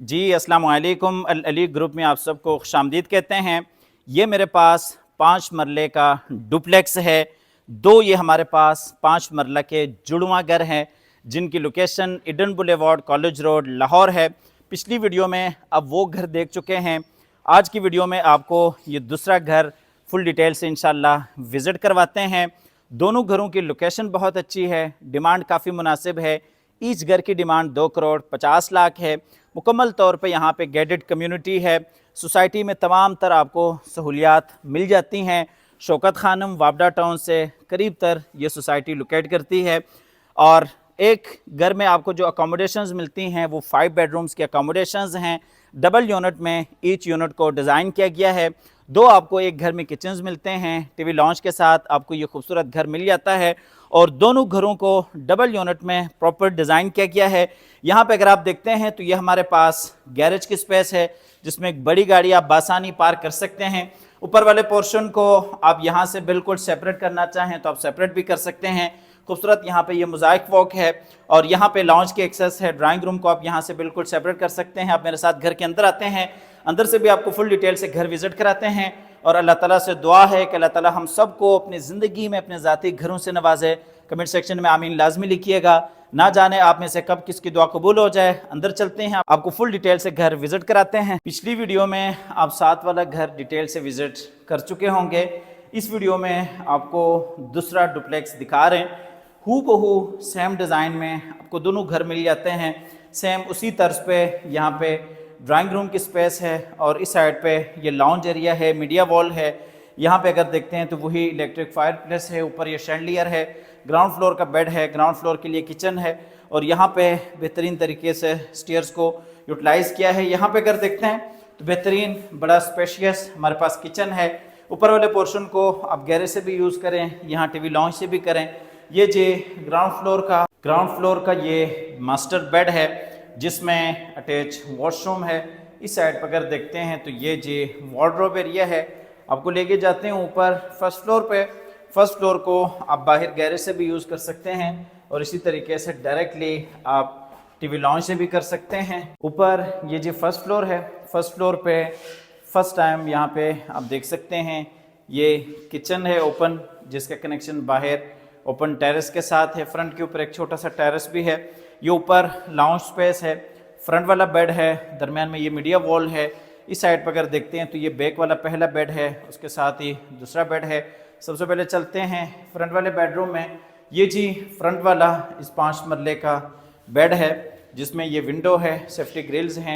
जी अस्सलाम वालेकुम। अल अली ग्रुप में आप सबको खुशामदीद कहते हैं। ये मेरे पास 5 मरले का डुप्लेक्स है। ये हमारे पास 5 मरला के जुड़वा घर हैं जिनकी location Eden boulevard college road Lahore है। पिछली वीडियो में अब वो घर देख चुके हैं। आज की वीडियो में आपको ये दूसरा घर फुल डिटेल से इंशाल्लाह विज़िट करवाते हैं। दोनों घरों की लोकेशन बहुत अच्छी है, डिमांड काफ़ी मुनासिब है। ईच घर की डिमांड 2 करोड़ 50 लाख है। मुकम्मल तौर पे यहाँ पे गेटेड कम्युनिटी है। सोसाइटी में तमाम तर आपको सहूलियात मिल जाती हैं। शौकत खानम वाबडा टाउन से करीब तर ये सोसाइटी लोकेट करती है। और एक घर में आपको जो अकोमोडेशंस मिलती हैं वो 5 बेडरूम्स की अकोमोडेशंस हैं। डबल यूनिट में ईच यूनिट को डिज़ाइन किया गया है। 2 आपको एक घर में किचन्स मिलते हैं। टीवी लॉन्च के साथ आपको ये खूबसूरत घर मिल जाता है और दोनों घरों को डबल यूनिट में प्रॉपर डिज़ाइन किया गया है। यहाँ पे अगर आप देखते हैं तो ये हमारे पास गैरेज की स्पेस है जिसमें एक बड़ी गाड़ी आप बासानी पार्क कर सकते हैं। ऊपर वाले पोर्शन को आप यहाँ से बिल्कुल सेपरेट करना चाहें तो आप सेपरेट भी कर सकते हैं। खूबसूरत यहाँ पे ये मोज़ाइक वॉक है और यहाँ पे लॉन्च की एक्सेस है। ड्राइंग रूम को आप यहाँ से बिल्कुल सेपरेट कर सकते हैं। आप मेरे साथ घर के अंदर आते हैं, अंदर से भी आपको फुल डिटेल से घर विजिट कराते हैं। और अल्लाह ताला से दुआ है कि अल्लाह ताला हम सबको अपनी ज़िंदगी में अपने ज़ाती घरों से नवाजे। कमेंट सेक्शन में आमीन लाजमी लिखिएगा। ना जाने आप में से कब किसकी दुआ कबूल हो जाए। अंदर चलते हैं, आपको फुल डिटेल से घर विजिट कराते हैं। पिछली वीडियो में आप 7 वाला घर डिटेल से विजिट कर चुके होंगे। इस वीडियो में आपको दूसरा डुप्लेक्स दिखा रहे हैं। हूबहू सेम डिज़ाइन में आपको दोनों घर मिल जाते हैं। सेम उसी तर्ज पे यहाँ पे ड्राइंग रूम की स्पेस है और इस साइड पे ये लॉन्ज एरिया है, मीडिया वॉल है। यहाँ पे अगर देखते हैं तो वही इलेक्ट्रिक फायर प्लेस है। ऊपर ये शैंडलियर है। ग्राउंड फ्लोर का बेड है, ग्राउंड फ्लोर के लिए किचन है और यहाँ पे बेहतरीन तरीके से स्टेयर्स को यूटिलाइज़ किया है। यहाँ पे अगर देखते हैं तो बेहतरीन बड़ा स्पेशियस हमारे पास किचन है। ऊपर वाले पोर्शन को आप गैरेज से भी यूज़ करें, यहाँ टीवी लॉन्च से भी करें। ये जी ग्राउंड फ्लोर का ये मास्टर बेड है जिसमें अटैच वॉशरूम है। इस साइड पर अगर देखते हैं तो ये जी वार्डरोब एरिया है। आपको लेके जाते हैं ऊपर फर्स्ट फ्लोर पे। फर्स्ट फ्लोर को आप बाहर गैरेज से भी यूज़ कर सकते हैं और इसी तरीके से डायरेक्टली आप टीवी लॉन्च से भी कर सकते हैं। ऊपर ये जी फर्स्ट फ्लोर है। फर्स्ट फ्लोर पे फर्स्ट टाइम यहाँ पे आप देख सकते हैं ये किचन है ओपन, जिसका कनेक्शन बाहर ओपन टेरेस के साथ है। फ्रंट के ऊपर एक छोटा सा टेरेस भी है। ये ऊपर लाउंज स्पेस है। फ्रंट वाला बेड है, दरमियान में ये मीडिया वॉल है। इस साइड पर अगर देखते हैं तो ये बैक वाला पहला बेड है, उसके साथ ही दूसरा बेड है। सबसे पहले चलते हैं फ्रंट वाले बेडरूम में। ये जी फ्रंट वाला इस 5 मरले का बेड है जिसमें ये विंडो है, सेफ्टी ग्रिल्स हैं।